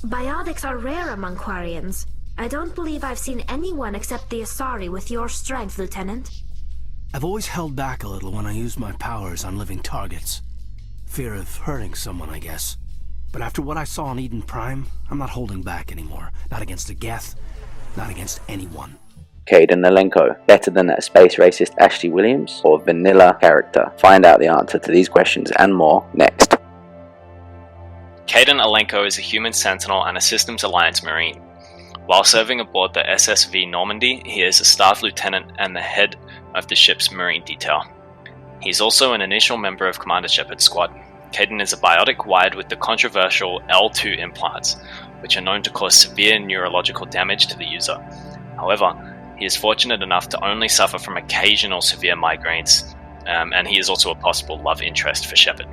Biotics are rare among Quarians. I don't believe I've seen anyone except the Asari with your strength, Lieutenant. I've always held back a little when I use my powers on living targets. Fear of hurting someone, I guess. But after what I saw on Eden Prime, I'm not holding back anymore. Not against a Geth, not against anyone. Kaidan Alenko, better than a space racist Ashley Williams or vanilla character? Find out the answer to these questions and more next. Kaidan Alenko is a human sentinel and a Systems Alliance Marine. While serving aboard the SSV Normandy, he is a staff lieutenant and the head of the ship's Marine detail. He is also an initial member of Commander Shepard's squad. Kaidan is a biotic wired with the controversial L2 implants, which are known to cause severe neurological damage to the user. However, he is fortunate enough to only suffer from occasional severe migraines, and he is also a possible love interest for Shepard.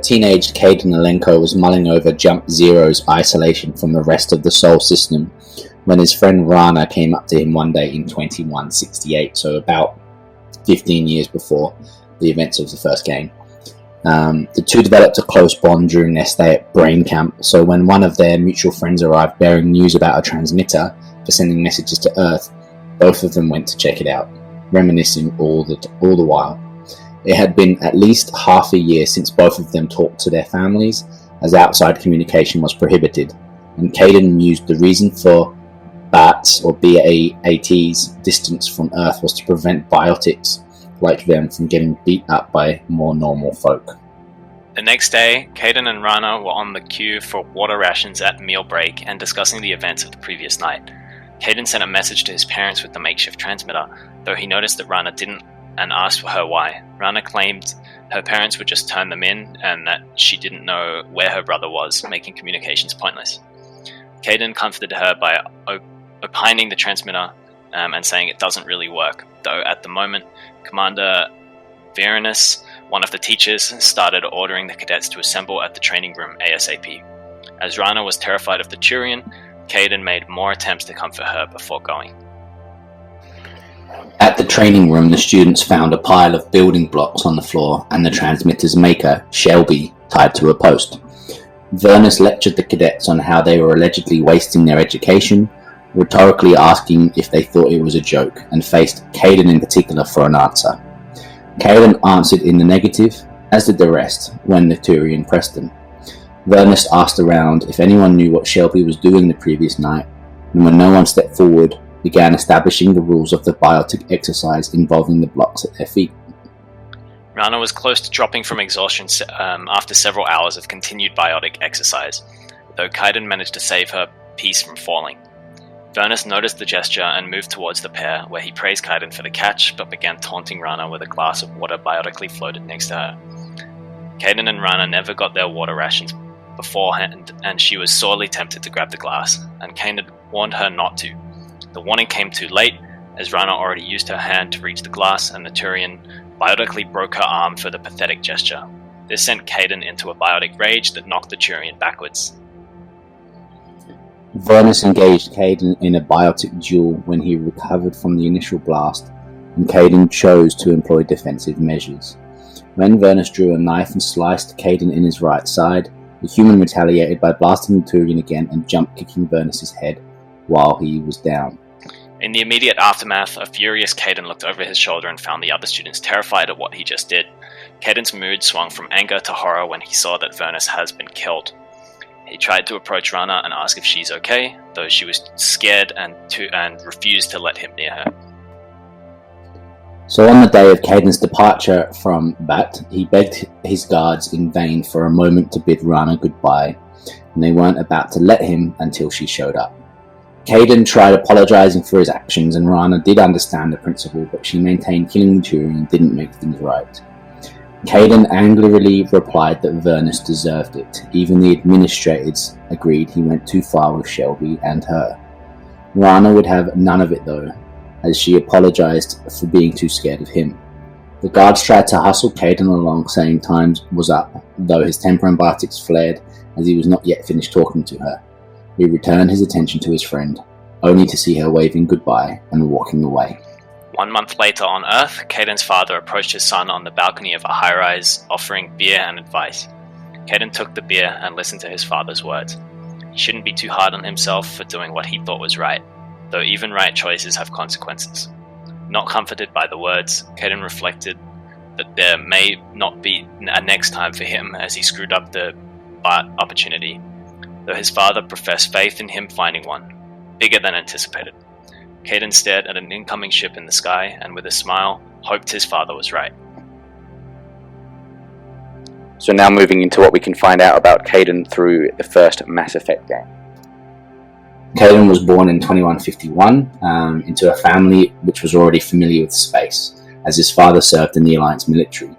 Teenage Kaidan Alenko was mulling over Jump Zero's isolation from the rest of the Sol system when his friend Rana came up to him one day in 2168, so about 15 years before the events of the first game. The two developed a close bond during their stay at Brain Camp, so when one of their mutual friends arrived bearing news about a transmitter for sending messages to Earth, both of them went to check it out, reminiscing all the while. It had been at least half a year since both of them talked to their families, as outside communication was prohibited, and Kaidan mused the reason for BAT's or BAT's distance from Earth was to prevent biotics like them from getting beat up by more normal folk. The next day, Kaidan and Rana were on the queue for water rations at meal break and discussing the events of the previous night. Kaidan sent a message to his parents with the makeshift transmitter, though he noticed that Rana didn't and asked her why. Rana claimed her parents would just turn them in and that she didn't know where her brother was, making communications pointless. Kaidan comforted her by opining the transmitter and saying it doesn't really work, though at the moment Commander Virmire, one of the teachers, started ordering the cadets to assemble at the training room ASAP. As Rana was terrified of the Turian, Kaidan made more attempts to comfort her before going. At the training room, the students found a pile of building blocks on the floor and the transmitter's maker, Shelby, tied to a post. Virmire lectured the cadets on how they were allegedly wasting their education, rhetorically asking if they thought it was a joke, and faced Kaidan in particular for an answer. Kaidan answered in the negative, as did the rest, when the Turian pressed them. Virmire asked around if anyone knew what Shelby was doing the previous night, and when no one stepped forward, began establishing the rules of the biotic exercise involving the blocks at their feet. Rana was close to dropping from exhaustion after several hours of continued biotic exercise, though Kaidan managed to save her piece from falling. Virmire noticed the gesture and moved towards the pair, where he praised Kaidan for the catch, but began taunting Rana with a glass of water biotically floated next to her. Kaidan and Rana never got their water rations beforehand, and she was sorely tempted to grab the glass, and Kaidan warned her not to. The warning came too late, as Rana already used her hand to reach the glass, and the Turian biotically broke her arm for the pathetic gesture. This sent Kaidan into a biotic rage that knocked the Turian backwards. Virmire engaged Kaidan in a biotic duel when he recovered from the initial blast, and Kaidan chose to employ defensive measures. When Virmire drew a knife and sliced Kaidan in his right side, the human retaliated by blasting the Turian again and jump-kicking Virmire's head while he was down. In the immediate aftermath, a furious Kaidan looked over his shoulder and found the other students terrified at what he just did. Kaidan's mood swung from anger to horror when he saw that Virmire has been killed. He tried to approach Rana and ask if she's okay, though she was scared and refused to let him near her. So on the day of Kaidan's departure from BAT, he begged his guards in vain for a moment to bid Rana goodbye, and they weren't about to let him until she showed up. Kaidan tried apologizing for his actions, and Rana did understand the principle, but she maintained killing the Turian didn't make things right. Kaidan angrily replied that Virmire deserved it. Even the administrators agreed he went too far with Shelby and her. Rana would have none of it though, as she apologized for being too scared of him. The guards tried to hustle Kaidan along, saying time was up, though his temper and biotics flared as he was not yet finished talking to her. He returned his attention to his friend, only to see her waving goodbye and walking away. 1 month later on Earth, Kaidan's father approached his son on the balcony of a high-rise, offering beer and advice. Kaidan took the beer and listened to his father's words. He shouldn't be too hard on himself for doing what he thought was right, though even right choices have consequences. Not comforted by the words, Kaidan reflected that there may not be a next time for him as he screwed up the opportunity, though his father professed faith in him finding one, bigger than anticipated. Kaidan stared at an incoming ship in the sky and with a smile, hoped his father was right. So now moving into what we can find out about Kaidan through the first Mass Effect game. Kaidan was born in 2151 into a family which was already familiar with space, as his father served in the Alliance military.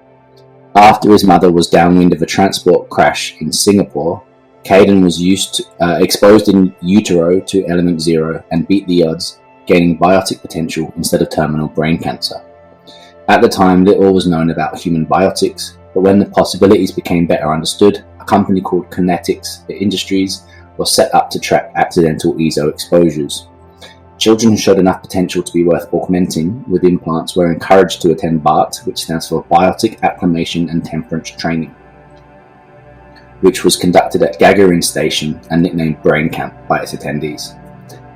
After his mother was downwind of a transport crash in Singapore, Kaidan was exposed in utero to element 0 and beat the odds, gaining biotic potential instead of terminal brain cancer. At the time, little was known about human biotics, but when the possibilities became better understood, a company called Kinetics Industries was set up to track accidental ESO exposures. Children who showed enough potential to be worth augmenting with implants were encouraged to attend BART, which stands for Biotic Acclimation and Temperance Training, which was conducted at Gagarin Station and nicknamed Brain Camp by its attendees.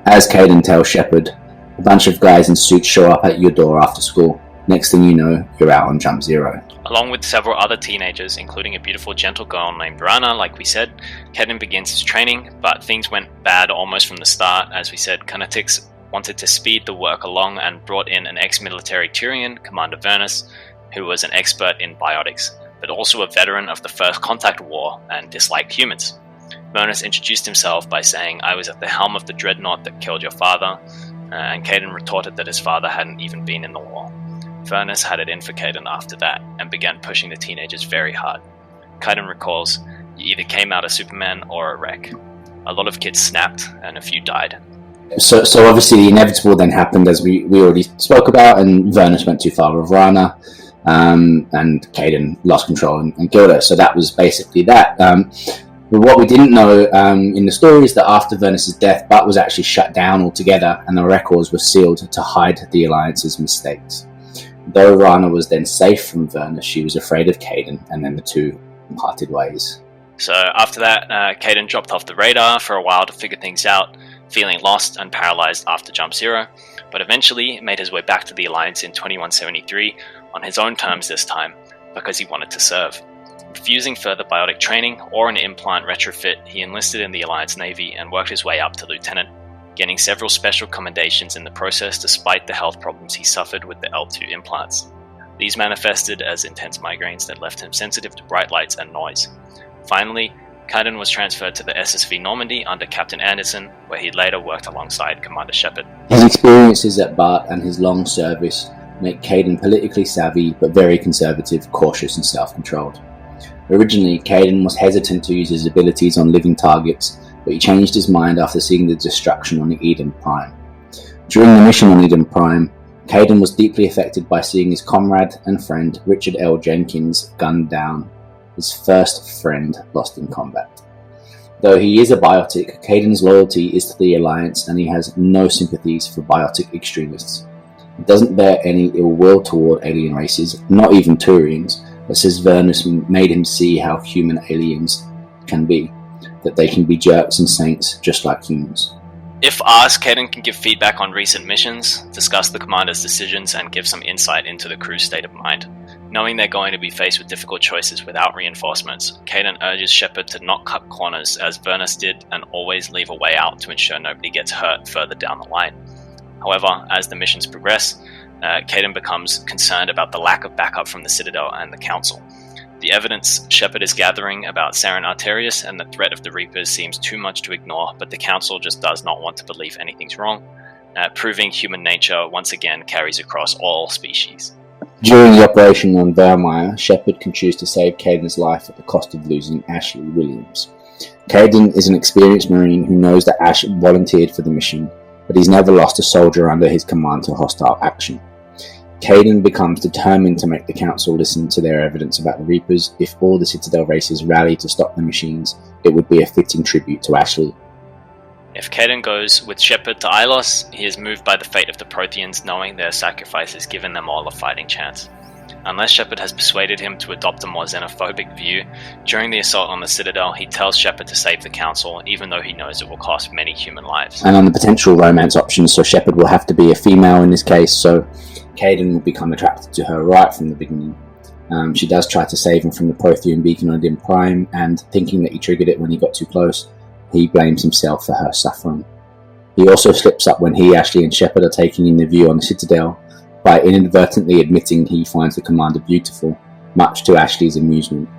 As Kaidan tells Shepard, a bunch of guys in suits show up at your door after school. Next thing you know, you're out on Jump Zero. Along with several other teenagers, including a beautiful gentle girl named Rana, like we said, Kaidan begins his training, but things went bad almost from the start. As we said, Kinetics wanted to speed the work along and brought in an ex-military Turian, Commander Vernus, who was an expert in biotics, but also a veteran of the First Contact War and disliked humans. Vernus introduced himself by saying, "I was at the helm of the dreadnought that killed your father," and Kaidan retorted that his father hadn't even been in the war. Vernus had it in for Kaidan after that, and began pushing the teenagers very hard. Kaidan recalls, "You either came out a Superman or a wreck." A lot of kids snapped, and a few died. So obviously the inevitable then happened, as we already spoke about, and Vernus went too far with Rana, and Kaidan lost control and killed her. So that was basically that. But what we didn't know in the story is that after Vernus's death, BART was actually shut down altogether, and the records were sealed to hide the Alliance's mistakes. Though Rana was then safe from Vernus, she was afraid of Kaidan, and then the two parted ways. So after that, Kaidan dropped off the radar for a while to figure things out, feeling lost and paralyzed after Jump Zero, but eventually made his way back to the Alliance in 2173 on his own terms this time, because he wanted to serve. Refusing further biotic training or an implant retrofit, he enlisted in the Alliance Navy and worked his way up to lieutenant, gaining several special commendations in the process despite the health problems he suffered with the L2 implants. These manifested as intense migraines that left him sensitive to bright lights and noise. Finally, Kaidan was transferred to the SSV Normandy under Captain Anderson, where he later worked alongside Commander Shepard. His experiences at BART and his long service make Kaidan politically savvy but very conservative, cautious and self-controlled. Originally, Kaidan was hesitant to use his abilities on living targets, but he changed his mind after seeing the destruction on Eden Prime. During the mission on Eden Prime, Kaidan was deeply affected by seeing his comrade and friend Richard L. Jenkins gunned down, his first friend lost in combat. Though he is a biotic, Kaidan's loyalty is to the Alliance and he has no sympathies for biotic extremists. He doesn't bear any ill will toward alien races, not even Turians, but says Vernus made him see how human aliens can be, that they can be jerks and saints just like humans. If asked, Kaidan can give feedback on recent missions, discuss the commander's decisions, and give some insight into the crew's state of mind. Knowing they're going to be faced with difficult choices without reinforcements, Kaidan urges Shepard to not cut corners as Vernus did and always leave a way out to ensure nobody gets hurt further down the line. However, as the missions progress, Kaidan becomes concerned about the lack of backup from the Citadel and the Council. The evidence Shepard is gathering about Saren Arterius and the threat of the Reapers seems too much to ignore, but the Council just does not want to believe anything's wrong, proving human nature once again carries across all species. During the operation on Virmire, Shepard can choose to save Kaidan's life at the cost of losing Ashley Williams. Kaidan is an experienced Marine who knows that Ash volunteered for the mission, but he's never lost a soldier under his command to hostile action. Kaidan becomes determined to make the Council listen to their evidence about the Reapers. If all the Citadel races rally to stop the machines, it would be a fitting tribute to Ashley. If Kaidan goes with Shepard to Ilos, he is moved by the fate of the Protheans, knowing their sacrifice has given them all a fighting chance. Unless Shepard has persuaded him to adopt a more xenophobic view, during the assault on the Citadel, he tells Shepard to save the Council, even though he knows it will cost many human lives. And on the potential romance options, so Shepard will have to be a female in this case, so Kaidan will become attracted to her right from the beginning. She does try to save him from the Prothean beacon on Dim Prime, and thinking that he triggered it when he got too close, he blames himself for her suffering. He also slips up when he, Ashley, and Shepard are taking in the view on the Citadel, by inadvertently admitting he finds the commander beautiful, much to Ashley's amusement.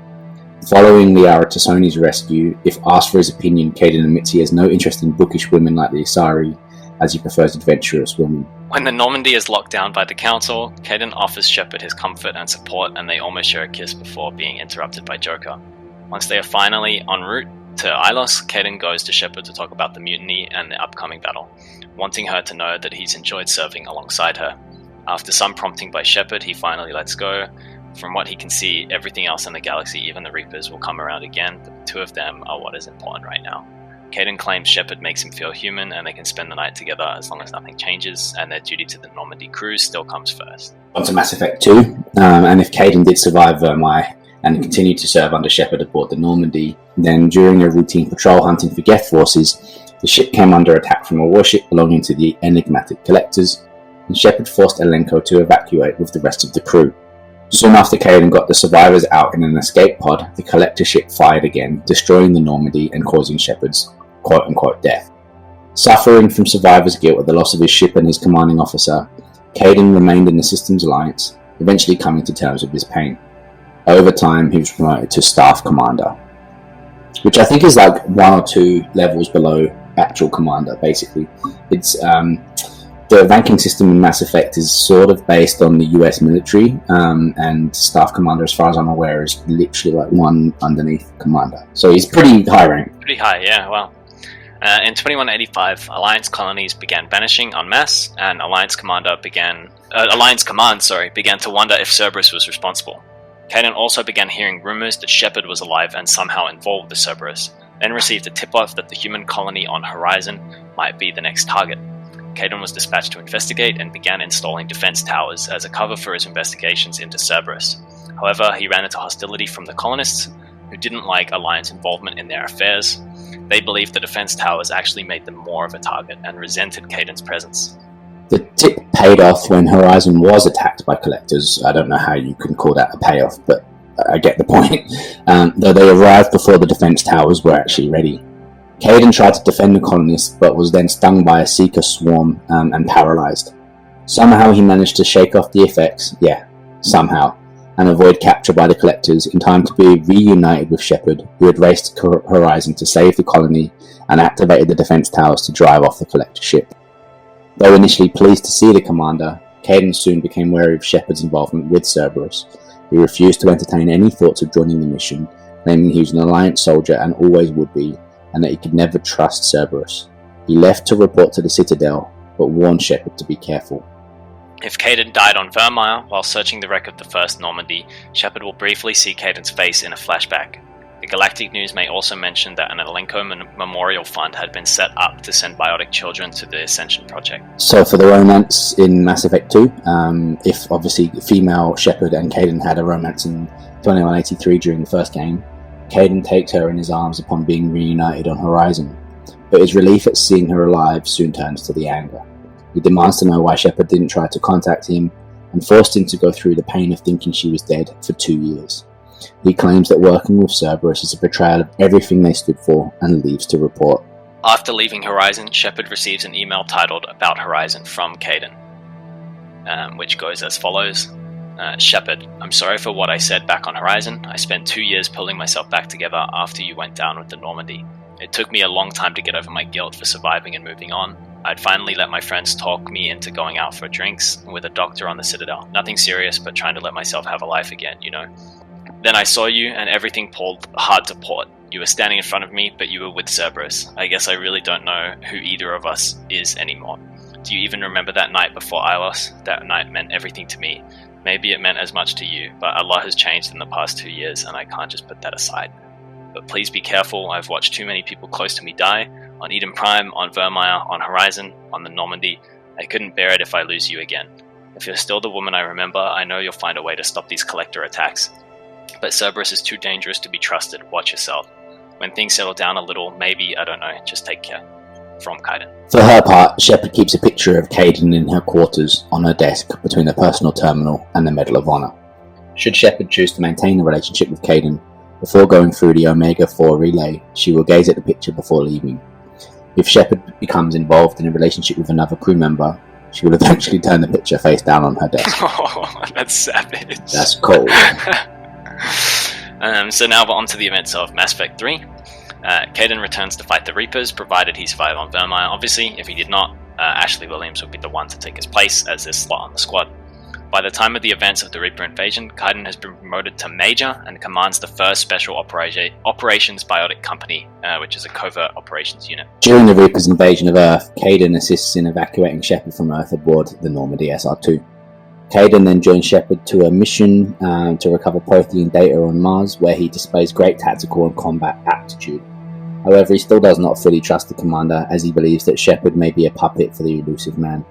Following Liara Tassoni's rescue, if asked for his opinion, Kaidan admits he has no interest in bookish women like the Asari, as he prefers adventurous women. When the Normandy is locked down by the Council, Kaidan offers Shepard his comfort and support, and they almost share a kiss before being interrupted by Joker. Once they are finally en route to Ilos, Kaidan goes to Shepard to talk about the mutiny and the upcoming battle, wanting her to know that he's enjoyed serving alongside her. After some prompting by Shepard, he finally lets go. From what he can see, everything else in the galaxy, even the Reapers, will come around again, but the two of them are what is important right now. Kaidan claims Shepard makes him feel human, and they can spend the night together as long as nothing changes, and their duty to the Normandy crew still comes first. On to Mass Effect 2, and if Kaidan did survive Virmire and continued to serve under Shepard aboard the Normandy, then during a routine patrol hunting for Geth forces, the ship came under attack from a warship belonging to the enigmatic Collectors, and Shepard forced Alenko to evacuate with the rest of the crew. Soon after Kaidan got the survivors out in an escape pod, the Collector ship fired again, destroying the Normandy and causing Shepard's quote-unquote death. Suffering from survivor's guilt at the loss of his ship and his commanding officer, Kaidan remained in the Systems Alliance, eventually coming to terms with his pain. Over time, he was promoted to Staff Commander, which I think is like 1 or 2 levels below actual Commander, basically. It's the ranking system in Mass Effect is sort of based on the US military, and Staff Commander, as far as I'm aware, is literally like one underneath Commander. So he's pretty high rank. Pretty high, yeah, well. In 2185, Alliance colonies began vanishing en masse, and Alliance Command began to wonder if Cerberus was responsible. Kaidan also began hearing rumors that Shepard was alive and somehow involved with Cerberus, then received a tip-off that the human colony on Horizon might be the next target. Kaidan was dispatched to investigate and began installing defense towers as a cover for his investigations into Cerberus. However, he ran into hostility from the colonists, who didn't like Alliance involvement in their affairs. They believed the defense towers actually made them more of a target and resented Kaidan's presence. The tip paid off when Horizon was attacked by Collectors. I don't know how you can call that a payoff, but I get the point. Though they arrived before the defense towers were actually ready. Kaidan tried to defend the colonists, but was then stung by a Seeker swarm and paralyzed. Somehow he managed to shake off the effects, somehow, and avoid capture by the Collectors in time to be reunited with Shepard, who had raced to Horizon to save the colony and activated the defense towers to drive off the Collector ship. Though initially pleased to see the commander, Kaidan soon became wary of Shepard's involvement with Cerberus. He refused to entertain any thoughts of joining the mission, claiming he was an Alliance soldier and always would be, and that he could never trust Cerberus. He left to report to the Citadel, but warned Shepard to be careful. If Kaidan died on Virmire while searching the wreck of the first Normandy, Shepard will briefly see Kaidan's face in a flashback. The Galactic News may also mention that an Alenko Memorial Fund had been set up to send biotic children to the Ascension Project. So for the romance in Mass Effect 2, if obviously female Shepard and Kaidan had a romance in 2183 during the first game, Kaidan takes her in his arms upon being reunited on Horizon, but his relief at seeing her alive soon turns to the anger. He demands to know why Shepard didn't try to contact him, and forced him to go through the pain of thinking she was dead for 2 years. He claims that working with Cerberus is a betrayal of everything they stood for, and leaves to report. After leaving Horizon, Shepard receives an email titled About Horizon from Kaidan, which goes as follows. Shepard, I'm sorry for what I said back on Horizon. I spent 2 years pulling myself back together after you went down with the Normandy. It took me a long time to get over my guilt for surviving and moving on. I'd finally let my friends talk me into going out for drinks with a doctor on the Citadel. Nothing serious, but trying to let myself have a life again, you know. Then I saw you, and everything pulled hard to port. You were standing in front of me, but you were with Cerberus. I guess I really don't know who either of us is anymore. Do you even remember that night before Ilos? That night meant everything to me. Maybe it meant as much to you, but a lot has changed in the past 2 years, and I can't just put that aside. But please be careful. I've watched too many people close to me die. On Eden Prime, on Virmire, on Horizon, on the Normandy. I couldn't bear it if I lose you again. If you're still the woman I remember, I know you'll find a way to stop these collector attacks. But Cerberus is too dangerous to be trusted. Watch yourself. When things settle down a little, maybe, I don't know, just take care. From Kaidan. For her part, Shepard keeps a picture of Kaidan in her quarters on her desk between the personal terminal and the Medal of Honor. Should Shepard choose to maintain a relationship with Kaidan, before going through the Omega-4 relay, she will gaze at the picture before leaving. If Shepard becomes involved in a relationship with another crew member, she will eventually turn the picture face down on her desk. Oh, that's savage. That's cold. So now we're on to the events of Mass Effect 3. Kaidan returns to fight the Reapers, provided he survived on Virmire. Obviously, if he did not, Ashley Williams would be the one to take his place as this slot on the squad. By the time of the events of the Reaper invasion, Kaidan has been promoted to Major and commands the 1st Special Operations Biotic Company, which is a covert operations unit. During the Reaper's invasion of Earth, Kaidan assists in evacuating Shepard from Earth aboard the Normandy SR-2. Kaidan then joins Shepard to a mission to recover Prothean data on Mars, where he displays great tactical and combat aptitude. However, he still does not fully trust the commander, as he believes that Shepard may be a puppet for the elusive man.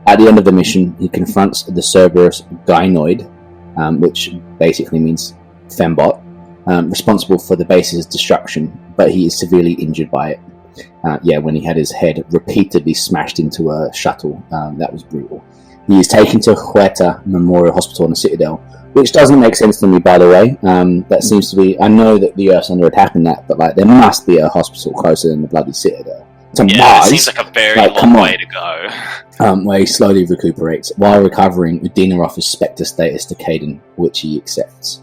At the end of the mission, he confronts the Cerberus Gynoid, which basically means fembot, responsible for the base's destruction, but he is severely injured by it. When he had his head repeatedly smashed into a shuttle, that was brutal. He is taken to Huerta Memorial Hospital in the Citadel, which doesn't make sense to me, by the way. That seems to be... I know that the Earth's under attack and that, but there must be a hospital closer than the bloody Citadel. To Mars, it seems like a very long way to go. Where he slowly recuperates. While recovering, Udina offers Spectre status to Kaidan, which he accepts.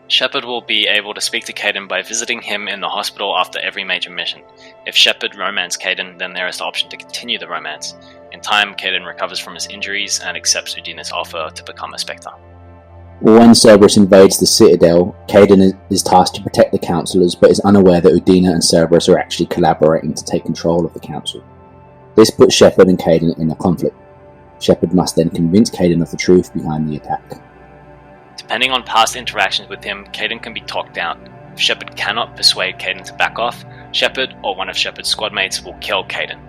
Shepard will be able to speak to Kaidan by visiting him in the hospital after every major mission. If Shepard romances Kaidan, then there is the option to continue the romance. In time, Kaidan recovers from his injuries and accepts Udina's offer to become a Spectre. When Cerberus invades the Citadel, Kaidan is tasked to protect the Councillors, but is unaware that Udina and Cerberus are actually collaborating to take control of the Council. This puts Shepard and Kaidan in a conflict. Shepard must then convince Kaidan of the truth behind the attack. Depending on past interactions with him, Kaidan can be talked down. If Shepard cannot persuade Kaidan to back off, Shepard or one of Shepard's squadmates will kill Kaidan.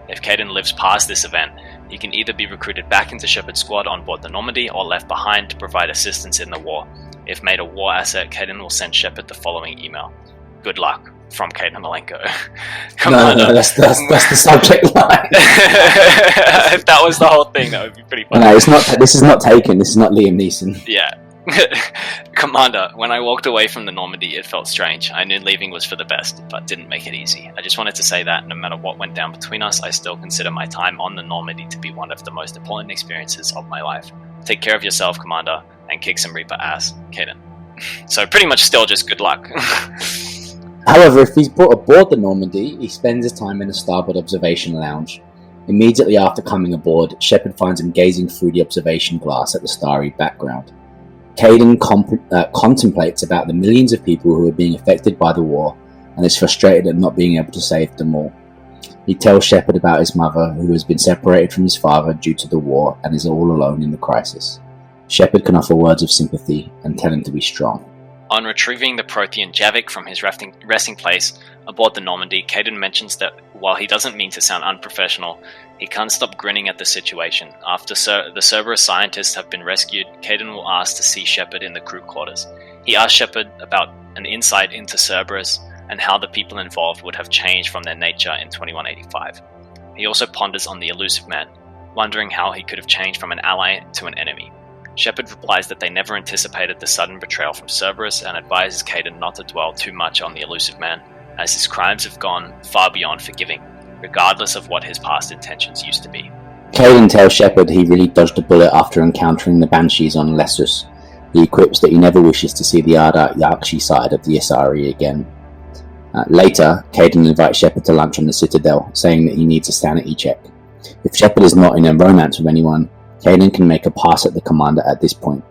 If Kaidan lives past this event, he can either be recruited back into Shepard's squad on board the Normandy or left behind to provide assistance in the war. If made a war asset, Kaidan will send Shepard the following email. Good luck. From Kaidan Alenko. No, that's the subject line. If that was the whole thing, that would be pretty funny. No, it's not. This is not Taken. This is not Liam Neeson. Yeah. Commander, when I walked away from the Normandy, it felt strange. I knew leaving was for the best, but didn't make it easy. I just wanted to say that no matter what went down between us, I still consider my time on the Normandy to be one of the most important experiences of my life. Take care of yourself, Commander, and kick some Reaper ass, Kaidan. So pretty much still just good luck. However, if he's brought aboard the Normandy, he spends his time in the starboard observation lounge. Immediately after coming aboard, Shepard finds him gazing through the observation glass at the starry background. Kaidan contemplates about the millions of people who are being affected by the war and is frustrated at not being able to save them all. He tells Shepard about his mother, who has been separated from his father due to the war and is all alone in the crisis. Shepard can offer words of sympathy and tell him to be strong. On retrieving the Prothean Javik from his resting place aboard the Normandy, Kaidan mentions that while he doesn't mean to sound unprofessional, he can't stop grinning at the situation. After the Cerberus scientists have been rescued, Kaidan will ask to see Shepard in the crew quarters. He asks Shepard about an insight into Cerberus and how the people involved would have changed from their nature in 2185. He also ponders on the elusive man, wondering how he could have changed from an ally to an enemy. Shepard replies that they never anticipated the sudden betrayal from Cerberus and advises Kaidan not to dwell too much on the elusive man, as his crimes have gone far beyond forgiving, regardless of what his past intentions used to be. Kaidan tells Shepard he really dodged a bullet after encountering the Banshees on Lessus. He quips that he never wishes to see the Ardat Yakshi side of the Asari again. Later, Kaidan invites Shepard to lunch on the Citadel, saying that he needs a sanity check. If Shepard is not in a romance with anyone, Kaidan can make a pass at the commander at this point.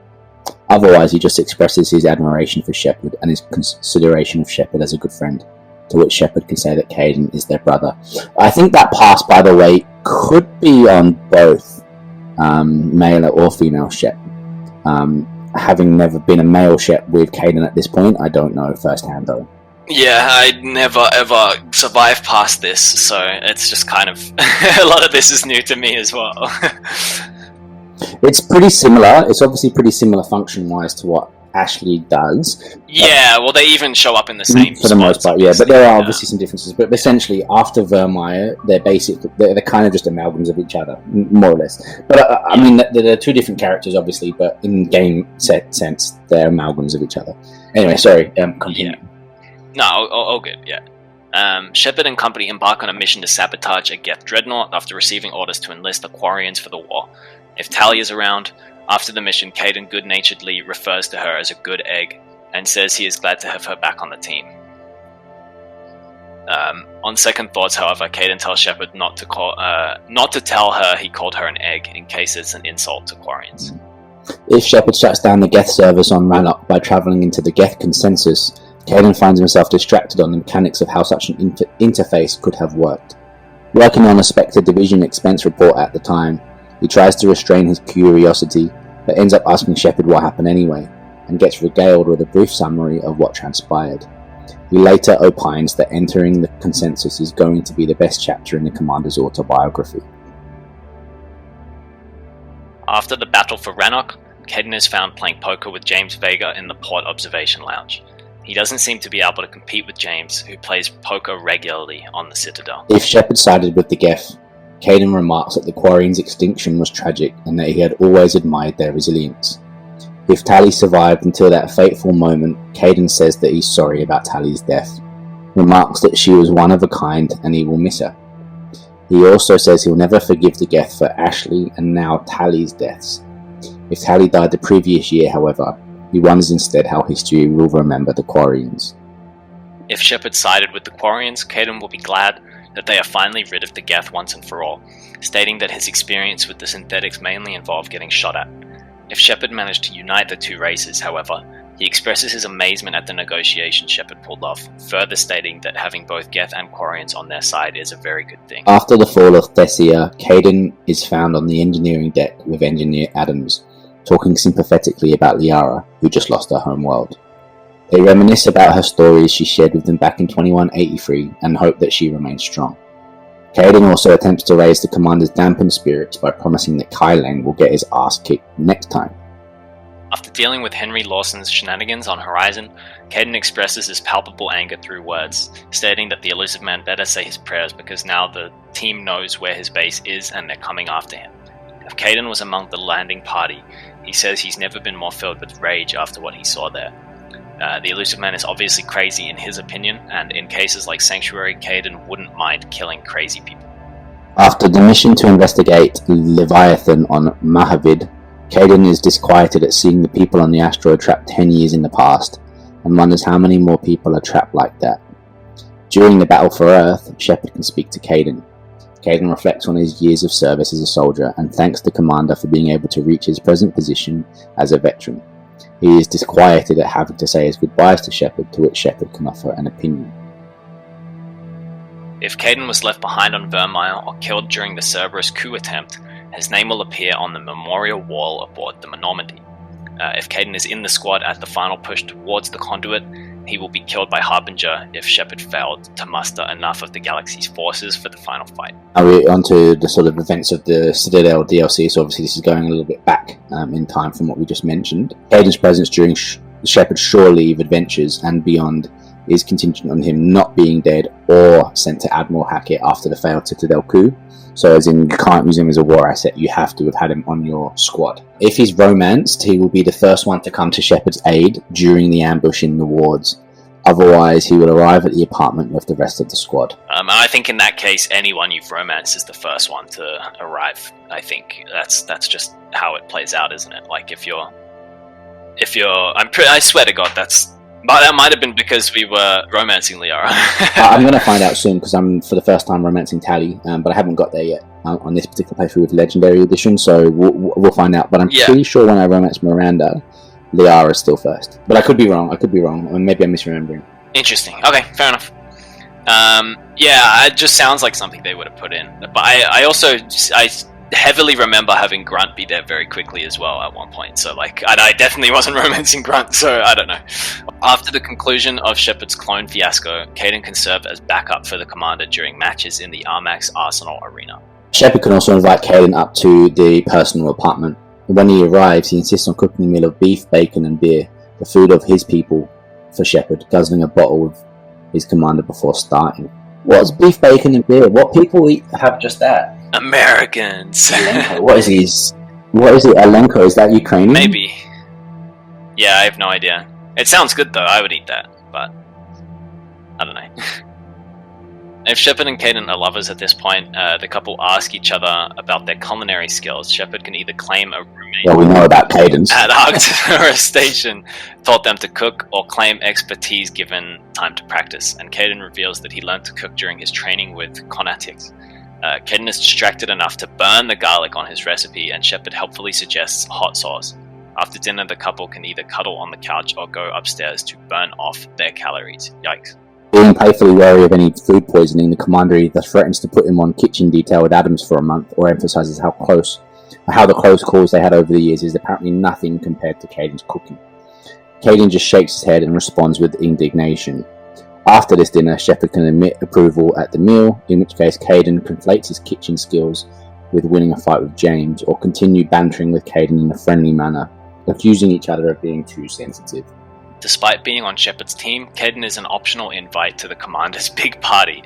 Otherwise, he just expresses his admiration for Shepard and his consideration of Shepard as a good friend, to which Shepard can say that Kaidan is their brother. I think that pass, by the way, could be on both male or female Shep. Having never been a male Shep with Kaidan at this point, I don't know firsthand though. Yeah, I'd never ever survive past this, so it's just kind of... a lot of this is new to me as well. It's pretty similar. It's obviously pretty similar function-wise to what Ashley does. Yeah, well, they even show up in the same for the most part, yeah. But there are obviously yeah. some differences. But essentially, after Virmire, they're kind of just amalgams of each other, more or less. But I mean, they're two different characters, obviously. But in game sense, they're amalgams of each other. Anyway, sorry. Continue. Yeah. No, all good. Yeah. Shepard and company embark on a mission to sabotage a Geth dreadnought after receiving orders to enlist the Quarians for the war. If Tali is around, after the mission, Kaidan good-naturedly refers to her as a good egg and says he is glad to have her back on the team. On second thoughts, however, Kaidan tells Shepard not to tell her he called her an egg in case it's an insult to Quarians. If Shepard shuts down the Geth service on Rannoch by travelling into the Geth consensus, Kaidan finds himself distracted on the mechanics of how such an interface could have worked. Working on a Spectre Division expense report at the time, he tries to restrain his curiosity, but ends up asking Shepard what happened anyway, and gets regaled with a brief summary of what transpired. He later opines that entering the consensus is going to be the best chapter in the Commander's autobiography. After the battle for Rannoch, Kaidan is found playing poker with James Vega in the port observation lounge. He doesn't seem to be able to compete with James, who plays poker regularly on the Citadel. If Shepard sided with the Geth, Kaidan remarks that the Quarians' extinction was tragic and that he had always admired their resilience. If Tali survived until that fateful moment, Kaidan says that he's sorry about Tali's death, remarks that she was one of a kind and he will miss her. He also says he'll never forgive the Geth for Ashley and now Tali's deaths. If Tali died the previous year, however, he wonders instead how history will remember the Quarians. If Shepard sided with the Quarians, Kaidan will be glad that they are finally rid of the Geth once and for all, stating that his experience with the synthetics mainly involved getting shot at. If Shepard managed to unite the two races, however, he expresses his amazement at the negotiation Shepard pulled off, further stating that having both Geth and Quarians on their side is a very good thing. After the fall of Thessia, Kaidan is found on the engineering deck with Engineer Adams, talking sympathetically about Liara, who just lost her home world. They reminisce about her stories she shared with them back in 2183 and hope that she remains strong. Kaidan also attempts to raise the commander's dampened spirits by promising that Kaidan will get his ass kicked next time. After dealing with Henry Lawson's shenanigans on Horizon, Kaidan expresses his palpable anger through words, stating that the Elusive Man better say his prayers because now the team knows where his base is and they're coming after him. If Kaidan was among the landing party, he says he's never been more filled with rage after what he saw there. The Elusive Man is obviously crazy in his opinion, and in cases like Sanctuary, Kaidan wouldn't mind killing crazy people. After the mission to investigate Leviathan on Mahavid, Kaidan is disquieted at seeing the people on the asteroid trapped 10 years in the past, and wonders how many more people are trapped like that. During the battle for Earth, Shepard can speak to Kaidan. Kaidan reflects on his years of service as a soldier and thanks the commander for being able to reach his present position as a veteran. He is disquieted at having to say his goodbyes to Shepard, to which Shepard can offer an opinion. If Kaidan was left behind on Virmire or killed during the Cerberus coup attempt, his name will appear on the memorial wall aboard the Normandy. If Kaidan is in the squad at the final push towards the Conduit, he will be killed by Harbinger if Shepard failed to muster enough of the galaxy's forces for the final fight. Are we onto the sort of events of the Citadel DLC? So obviously this is going a little bit back in time from what we just mentioned. Kaidan's presence during Shepard's shore leave adventures and beyond is contingent on him not being dead or sent to Admiral Hackett after the failed Citadel coup. So as in, you can't use him as a war asset, you have to have had him on your squad. If he's romanced, he will be the first one to come to Shepard's aid during the ambush in the wards. Otherwise, he will arrive at the apartment with the rest of the squad. I think in that case, anyone you've romanced is the first one to arrive. I think that's just how it plays out, isn't it? Like if you're, I swear to God, that might have been because we were romancing Liara. I'm going to find out soon because I'm for the first time romancing Tali, but I haven't got there yet on this particular playthrough with Legendary Edition, so we'll find out. But I'm pretty sure when I romance Miranda, Liara is still first. But I could be wrong, or maybe I'm misremembering. Interesting. Okay, fair enough. Yeah, it just sounds like something they would have put in. But I also heavily remember having Grunt be there very quickly as well at one point. So and I definitely wasn't romancing Grunt, so I don't know. After the conclusion of Shepard's clone fiasco, Kaidan can serve as backup for the commander during matches in the Armax Arsenal arena. Shepard can also invite Kaidan up to the personal apartment When he arrives, he insists on cooking a meal of beef, bacon and beer, the food of his people, for Shepard, guzzling a bottle with his commander before starting. What's beef, bacon and beer? What people have just that? Americans! Alenko. What is it, Alenko? Is that Ukrainian? Maybe. Yeah, I have no idea. It sounds good though, I would eat that, but I don't know. If Shepard and Kaidan are lovers at this point, the couple ask each other about their culinary skills. Shepard can either claim a roommate Well, we know about Kaidan's. at Arcturus Station taught them to cook, or claim expertise given time to practice, and Kaidan reveals that he learned to cook during his training with Konatiks. Kaidan is distracted enough to burn the garlic on his recipe, and Shepard helpfully suggests hot sauce. After dinner, the couple can either cuddle on the couch or go upstairs to burn off their calories. Yikes. Being playfully wary of any food poisoning, the commander either threatens to put him on kitchen detail with Adams for a month, or emphasizes how the close calls they had over the years is apparently nothing compared to Kaidan's cooking. Kaidan just shakes his head and responds with indignation. After this dinner, Shepard can admit approval at the meal, in which case Kaidan conflates his kitchen skills with winning a fight with James, or continue bantering with Kaidan in a friendly manner, accusing each other of being too sensitive. Despite being on Shepard's team, Kaidan is an optional invite to the commander's big party.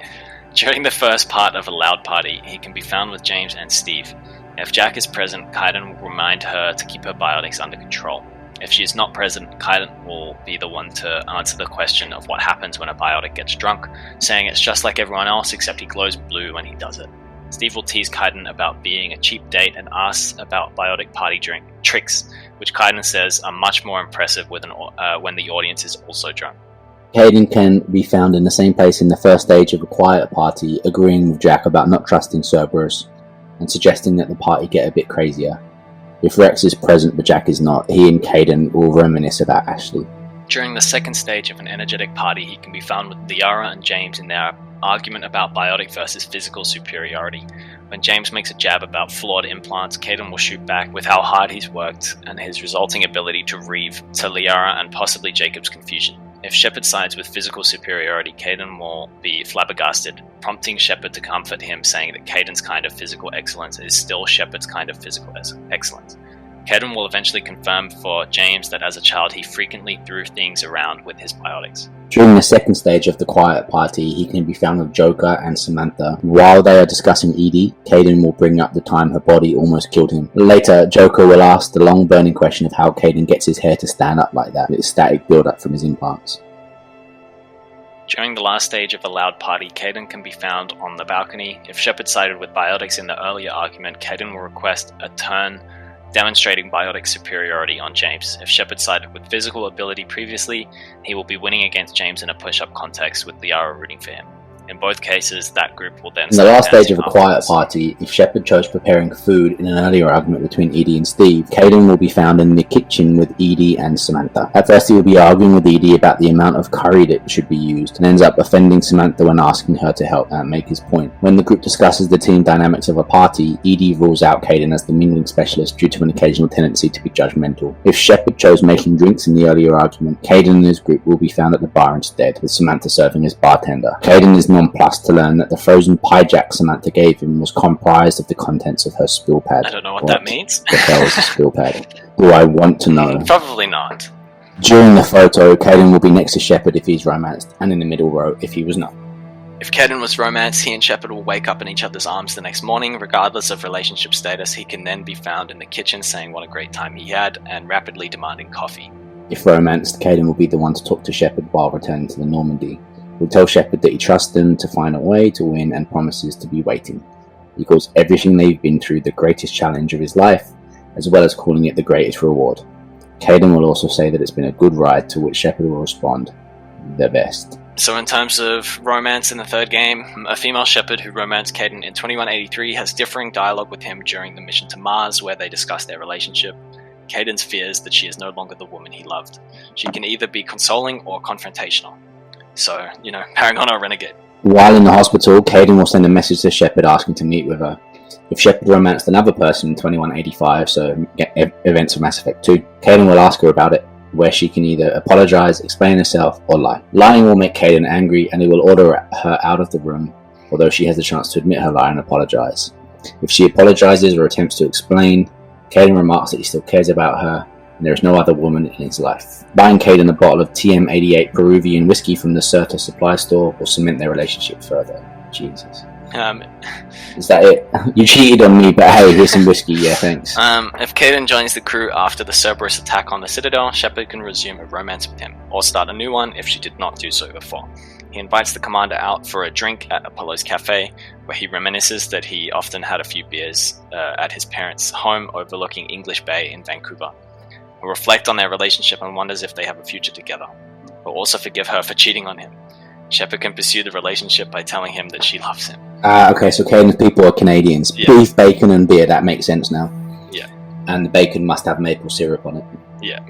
During the first part of a loud party, he can be found with James and Steve. If Jack is present, Kaidan will remind her to keep her biotics under control. If she is not present, Kaidan will be the one to answer the question of what happens when a biotic gets drunk, saying it's just like everyone else except he glows blue when he does it. Steve will tease Kaidan about being a cheap date and asks about biotic party drink tricks, which Kaidan says are much more impressive when the audience is also drunk. Kaidan can be found in the same place in the first stage of a quiet party, agreeing with Jack about not trusting Cerberus, and suggesting that the party get a bit crazier. If Rex is present but Jack is not, he and Kaidan will reminisce about Ashley. During the second stage of an energetic party, he can be found with Liara and James in their argument about biotic versus physical superiority. When James makes a jab about flawed implants, Kaidan will shoot back with how hard he's worked and his resulting ability to reave, to Liara and possibly Jacob's confusion. If Shepard sides with physical superiority, Kaidan will be flabbergasted, prompting Shepard to comfort him, saying that Kaidan's kind of physical excellence is still Shepard's kind of physical excellence. Kaidan will eventually confirm for James that as a child he frequently threw things around with his biotics. During the second stage of the quiet party, he can be found with Joker and Samantha. While they are discussing Edie, Kaidan will bring up the time her body almost killed him. Later, Joker will ask the long burning question of how Kaidan gets his hair to stand up like that, with static build-up from his implants. During the last stage of the loud party, Kaidan can be found on the balcony. If Shepard sided with biotics in the earlier argument, Kaidan will request a turn demonstrating biotic superiority on James. If Shepard sided with physical ability previously, he will be winning against James in a push-up context with Liara rooting for him. In both cases, that group will then... In the last stage of a quiet party, if Shepard chose preparing food in an earlier argument between Edie and Steve, Kaidan will be found in the kitchen with Edie and Samantha. At first he will be arguing with Edie about the amount of curry that should be used, and ends up offending Samantha when asking her to help make his point. When the group discusses the team dynamics of a party, Edie rules out Kaidan as the mingling specialist due to an occasional tendency to be judgmental. If Shepard chose making drinks in the earlier argument, Kaidan and his group will be found at the bar instead, with Samantha serving as bartender. Kaidan is nonplussed to learn that the frozen pie jack Samantha gave him was comprised of the contents of her spill pad. I don't know what that means. The hell is a spill pad? Do I want to know? Probably not. During the photo, Kaidan will be next to Shepard if he's romanced, and in the middle row if he was not. If Kaidan was romanced, he and Shepard will wake up in each other's arms the next morning. Regardless of relationship status, he can then be found in the kitchen saying what a great time he had and rapidly demanding coffee. If romanced, Kaidan will be the one to talk to Shepard while returning to the Normandy. He'll tell Shepard that he trusts them to find a way to win and promises to be waiting. He calls everything they've been through the greatest challenge of his life, as well as calling it the greatest reward. Kaidan will also say that it's been a good ride, to which Shepard will respond, the best. So in terms of romance in the third game, a female Shepard who romanced Kaidan in 2183 has differing dialogue with him during the mission to Mars, where they discuss their relationship. Kaidan fears that she is no longer the woman he loved. She can either be consoling or confrontational. So, Paragon or Renegade. While in the hospital, Kaidan will send a message to Shepard asking to meet with her. If Shepard romanced another person in 2185, so events of Mass Effect 2, Kaidan will ask her about it, where she can either apologize, explain herself, or lie. Lying will make Kaidan angry, and he will order her out of the room, although she has the chance to admit her lie and apologize. If she apologizes or attempts to explain, Kaidan remarks that he still cares about her, and there is no other woman in his life. Buying Kaidan a bottle of TM88 Peruvian whiskey from the Certa supply store will cement their relationship further. Jesus. Is that it? You cheated on me, but hey, here's some whiskey, yeah, thanks. If Kaidan joins the crew after the Cerberus attack on the Citadel, Shepard can resume a romance with him, or start a new one if she did not do so before. He invites the commander out for a drink at Apollo's cafe, where he reminisces that he often had a few beers at his parents' home overlooking English Bay in Vancouver. He'll reflect on their relationship and wonders if they have a future together. He'll also forgive her for cheating on him. Shepard can pursue the relationship by telling him that she loves him. Okay, so Kaidan's people are Canadians. Yeah. Beef, bacon, and beer, that makes sense now. Yeah. And the bacon must have maple syrup on it. Yeah.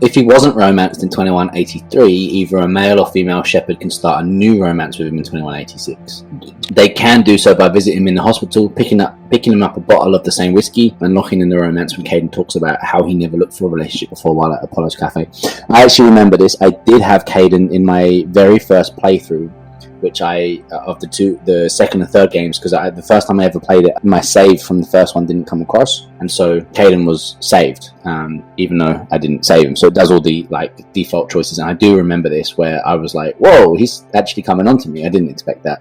If he wasn't romanced in 2183, either a male or female Shepard can start a new romance with him in 2186. They can do so by visiting him in the hospital, picking him up a bottle of the same whiskey, and locking in the romance when Kaidan talks about how he never looked for a relationship before while at Apollo's cafe. I actually remember this. I did have Kaidan in my very first playthrough, which of the second and third games, because the first time I ever played it, my save from the first one didn't come across, and so Kaidan was saved, even though I didn't save him. So it does all the default choices, and I do remember this where I was like, "Whoa, he's actually coming on to me." I didn't expect that.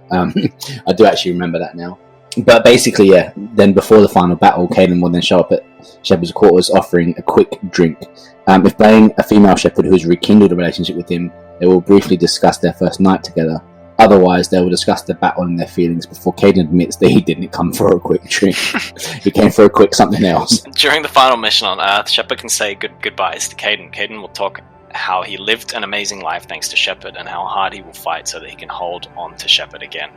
I do actually remember that now. But basically, yeah. Then before the final battle, Kaidan will then show up at Shepard's quarters, offering a quick drink. If playing a female Shepard who has rekindled a relationship with him, they will briefly discuss their first night together. Otherwise, they will discuss the battle and their feelings before Kaidan admits that he didn't come for a quick drink. He came for a quick something else. During the final mission on Earth, Shepard can say goodbyes to Kaidan. Kaidan will talk how he lived an amazing life thanks to Shepard and how hard he will fight so that he can hold on to Shepard again.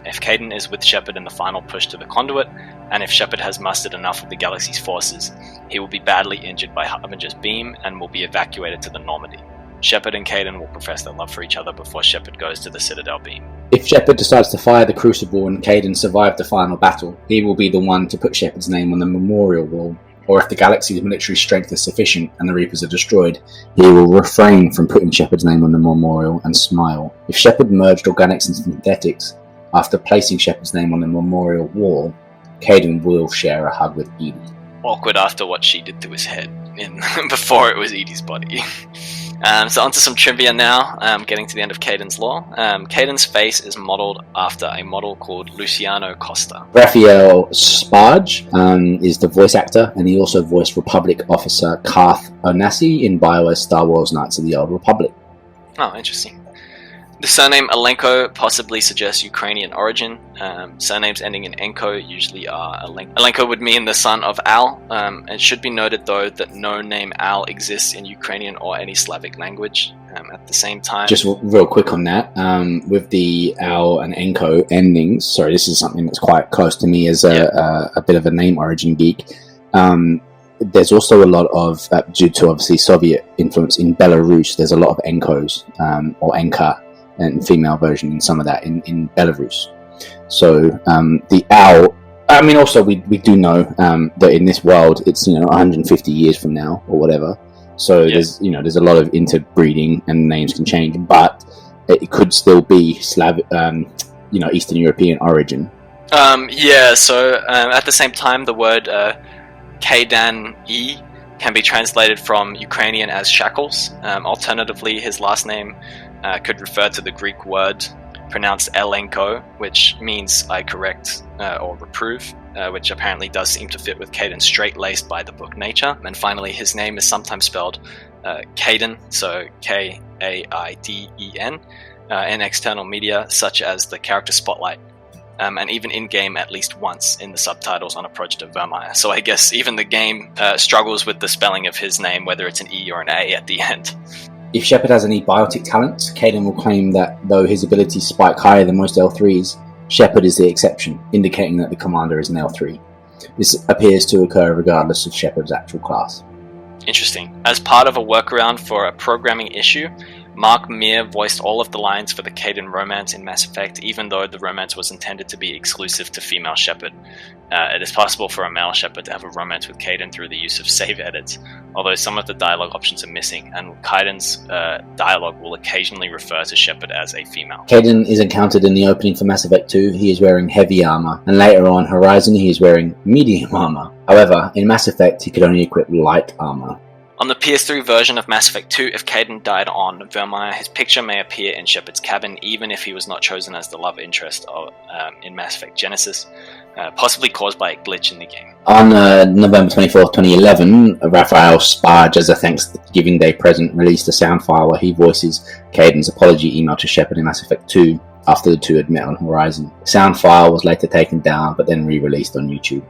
If Kaidan is with Shepard in the final push to the Conduit, and if Shepard has mustered enough of the galaxy's forces, he will be badly injured by Harbinger's beam and will be evacuated to the Normandy. Shepard and Kaidan will profess their love for each other before Shepard goes to the Citadel beam. If Shepard decides to fire the Crucible and Kaidan survived the final battle, he will be the one to put Shepard's name on the memorial wall. Or if the galaxy's military strength is sufficient and the Reapers are destroyed, he will refrain from putting Shepard's name on the memorial and smile. If Shepard merged organics and synthetics after placing Shepard's name on the memorial wall, Kaidan will share a hug with Edie. Awkward after what she did to his head before it was Edie's body. So onto some trivia now, getting to the end of Kaidan's lore. Kaidan's face is modelled after a model called Luciano Costa. Raphael Sparge is the voice actor, and he also voiced Republic officer Karth Onasi in BioWare's Star Wars Knights of the Old Republic. Oh, interesting. The surname Alenko possibly suggests Ukrainian origin. Surnames ending in Enko usually are Alenko. Alenko would mean the son of Al. It should be noted, though, that no name Al exists in Ukrainian or any Slavic language. At the same time... Just real quick on that, with the Al and Enko endings, sorry, this is something that's quite close to me as a bit of a name origin geek. There's also a lot of, due to obviously Soviet influence in Belarus, there's a lot of Enkos, or Enka, and female version in some of that in Belarus. So the owl, I mean, also we do know that in this world it's 150 years from now or whatever. So there's a lot of interbreeding and names can change, but it could still be Eastern European origin. So at the same time, the word Kaidan can be translated from Ukrainian as shackles. Alternatively, his last name could refer to the Greek word pronounced Alenko, which means I correct or reprove, which apparently does seem to fit with Kaidan straight-laced by the book Nature. And finally, his name is sometimes spelled Kaidan, so Kaiden, in external media such as the character Spotlight, and even in-game at least once in the subtitles on a project of Virmire. So I guess even the game struggles with the spelling of his name, whether it's an E or an A at the end. If Shepard has any biotic talents, Kaidan will claim that though his abilities spike higher than most L3s, Shepard is the exception, indicating that the commander is an L3. This appears to occur regardless of Shepard's actual class. Interesting. As part of a workaround for a programming issue, Mark Meer voiced all of the lines for the Kaidan romance in Mass Effect, even though the romance was intended to be exclusive to female Shepard. It is possible for a male Shepard to have a romance with Kaidan through the use of save edits, although some of the dialogue options are missing, and Kaidan's dialogue will occasionally refer to Shepard as a female. Kaidan is encountered in the opening for Mass Effect 2. He is wearing heavy armor, and later on Horizon he is wearing medium armor. However, in Mass Effect he could only equip light armor. On the PS3 version of Mass Effect 2, if Kaidan died on Virmire, his picture may appear in Shepard's cabin, even if he was not chosen as the love interest in Mass Effect Genesis, possibly caused by a glitch in the game. On November 24th, 2011, Raphael Sparge, as a Thanksgiving Day present, released a sound file where he voices Kaidan's apology email to Shepard in Mass Effect 2 after the two had met on Horizon. The sound file was later taken down, but then re-released on YouTube.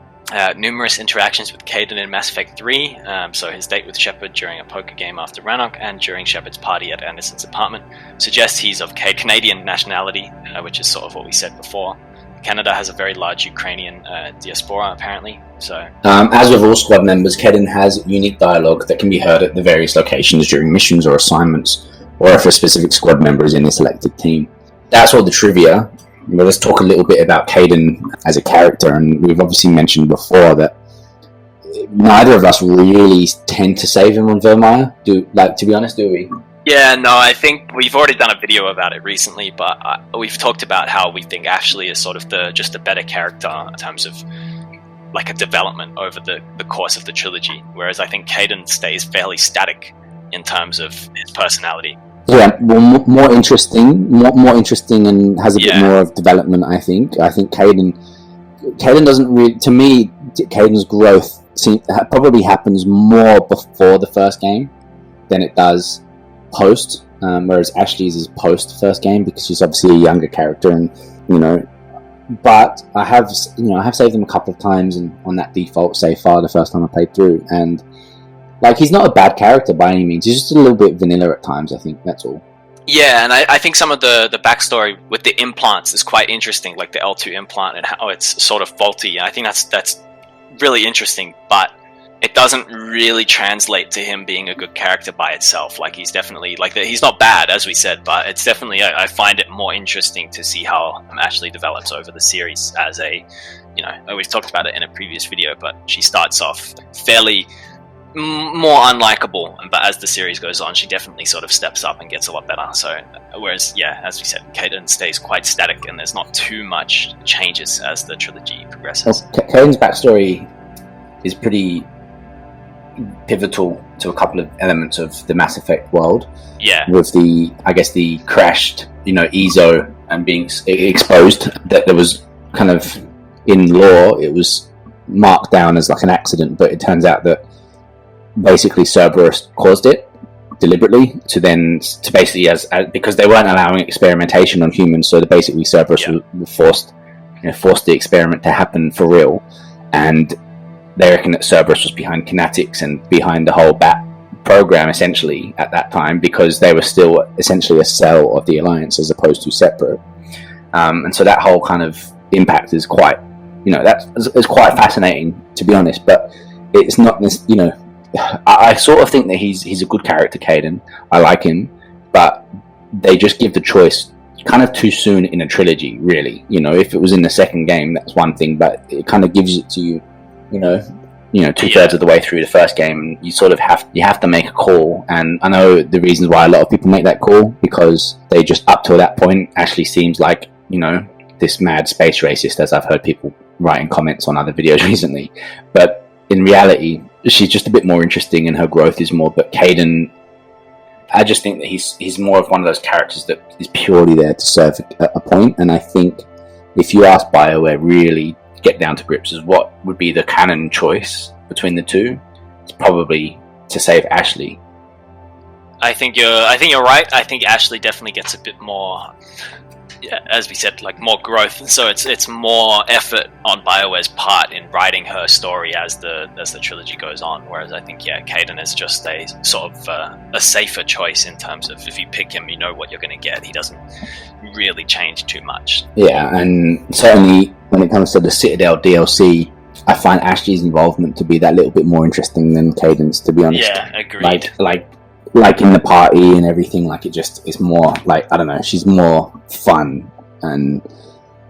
Numerous interactions with Kaidan in Mass Effect 3, so his date with Shepard during a poker game after Rannoch and during Shepard's party at Anderson's apartment, suggests he's of Canadian nationality, which is sort of what we said before. Canada has a very large Ukrainian diaspora, apparently. So, as with all squad members, Kaidan has unique dialogue that can be heard at the various locations during missions or assignments, or if a specific squad member is in a selected team. That's all the trivia. But let's talk a little bit about Kaidan as a character, and we've obviously mentioned before that neither of us really tend to save him on Virmire. To be honest, do we? Yeah, no, I think we've already done a video about it recently, but we've talked about how we think Ashley is sort of just a better character in terms of like a development over the course of the trilogy, whereas I think Kaidan stays fairly static in terms of his personality. Yeah, well, more interesting, and has a bit more of development. I think Kaidan doesn't really. To me, Kaidan's growth probably happens more before the first game than it does post. Whereas Ashley's is post first game because she's obviously a younger character, and But I have saved him a couple of times and on that default save file the first time I played through, and. Like, he's not a bad character by any means. He's just a little bit vanilla at times, I think. That's all. Yeah, and I think some of the backstory with the implants is quite interesting, like the L2 implant and how it's sort of faulty. And I think that's really interesting, but it doesn't really translate to him being a good character by itself. Like, he's definitely... he's not bad, as we said, but it's definitely... I find it more interesting to see how Ashley develops over the series as a... we've talked about it in a previous video, but she starts off fairly... more unlikable, but as the series goes on, she definitely sort of steps up and gets a lot better. So, whereas, as we said, Kaidan stays quite static, and there's not too much changes as the trilogy progresses. Well, Kaidan's backstory is pretty pivotal to a couple of elements of the Mass Effect world. Yeah, with the crashed, EZO and being exposed, that there was kind of in lore, it was marked down as like an accident, but it turns out that. Basically, Cerberus caused it deliberately to basically because they weren't allowing experimentation on humans, so basically Cerberus forced the experiment to happen for real, and they reckon that Cerberus was behind Kinetics and behind the whole BAT program essentially at that time because they were still essentially a cell of the Alliance as opposed to separate, and so that whole kind of impact is quite that's quite fascinating, to be honest, but it's not this I sort of think that he's a good character, Kaidan. I like him, but they just give the choice kind of too soon in a trilogy, really. If it was in the second game, that's one thing, but it kind of gives it to you, 2/3 of the way through the first game. You sort of have to make a call, and I know the reasons why a lot of people make that call because they just up till that point Ashley seems like this mad space racist, as I've heard people writing comments on other videos recently, but in reality. She's just a bit more interesting and her growth is more, but Kaidan, I just think that he's more of one of those characters that is purely there to serve a point, and I think if you ask BioWare really get down to grips as what would be the canon choice between the two, it's probably to save Ashley. I think you're right. I think Ashley definitely gets a bit more, as we said, like more growth. So it's more effort on BioWare's part in writing her story as the trilogy goes on. Whereas I think Kaidan is just a sort of a safer choice in terms of if you pick him, you know what you're going to get. He doesn't really change too much. Yeah, and certainly when it comes to the Citadel DLC, I find Ashley's involvement to be that little bit more interesting than Kaidan's, to be honest. Yeah, agreed. Like like in the party and everything, like it's more like, I don't know, she's more fun, and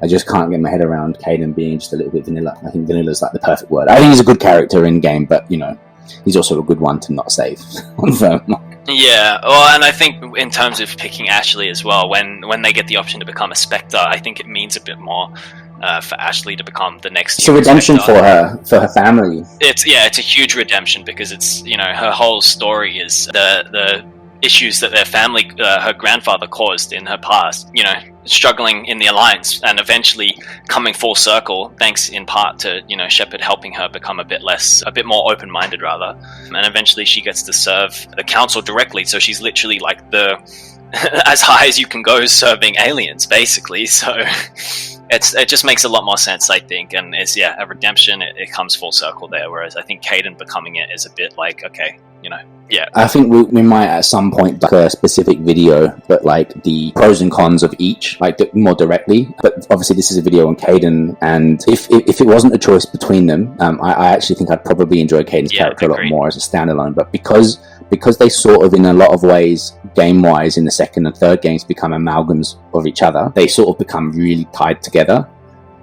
I just can't get my head around Kaidan being just a little bit vanilla. I think vanilla's like the perfect word. I think he's a good character in game, but you know, he's also a good one to not save on Virmire. Yeah, well, and I think in terms of picking Ashley as well, when they get the option to become a Spectre, I think it means a bit more for Ashley to become the next. It's a redemption Spectre. for her family. It's a huge redemption, because it's, you know, her whole story is the issues that their family, her grandfather caused in her past, you know, struggling in the Alliance, and eventually coming full circle, thanks in part to, you know, Shepard helping her become a bit more open-minded rather, and eventually she gets to serve the Council directly, so she's literally like the as high as you can go serving aliens, basically, so it just makes a lot more sense, I think, and it's, a redemption, it comes full circle there, whereas I think Kaidan becoming it is a bit like, okay, you know, I think we might at some point do a specific video, but like the pros and cons of each, like more directly. But obviously this is a video on Kaidan, and if it wasn't a choice between them, I actually think I'd probably enjoy Kaidan's character a lot more as a standalone. But because they sort of, in a lot of ways, game-wise, in the second and third games, become amalgams of each other, they sort of become really tied together.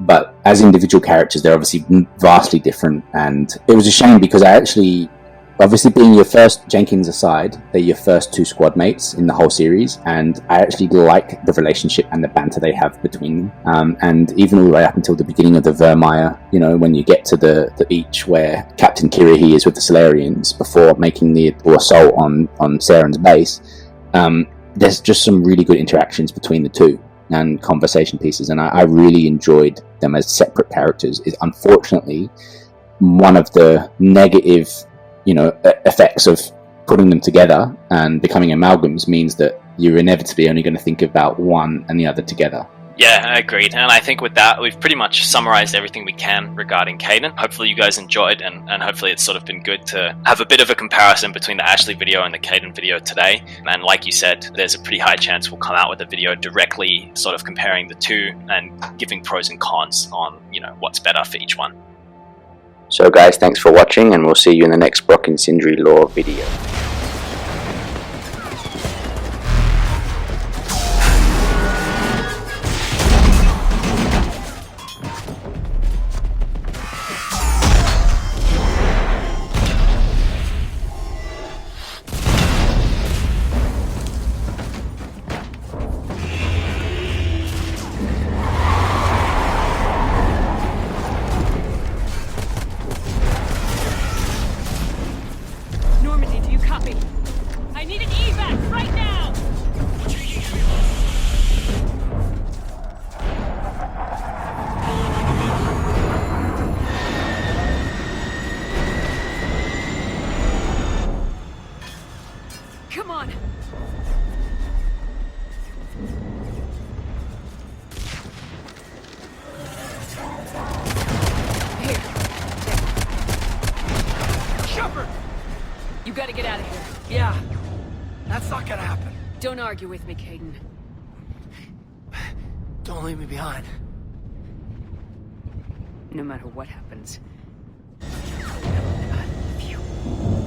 But as individual characters, they're obviously vastly different, and it was a shame because obviously being your first, Jenkins aside, they're your first two squad mates in the whole series, and I actually like the relationship and the banter they have between them. And even all the way up until the beginning of the Virmire, you know, when you get to the beach where Captain Kirihi is with the Solarians before making the assault on Saren's base, there's just some really good interactions between the two and conversation pieces, and I really enjoyed them as separate characters. Unfortunately, one of the negative, you know, effects of putting them together and becoming amalgams means that you're inevitably only going to think about one and the other together. Yeah, I agreed. And I think with that, we've pretty much summarized everything we can regarding Kaidan. Hopefully you guys enjoyed, and hopefully it's sort of been good to have a bit of a comparison between the Ashley video and the Kaidan video today. And like you said, there's a pretty high chance we'll come out with a video directly sort of comparing the two and giving pros and cons on, you know, what's better for each one. So guys, thanks for watching, and we'll see you in the next Brock and Sindri lore video. Come on! Here. Shepard! You gotta get out of here. Yeah, that's not gonna happen. Don't argue with me, Kaidan. Don't leave me behind. No matter what happens, I love you.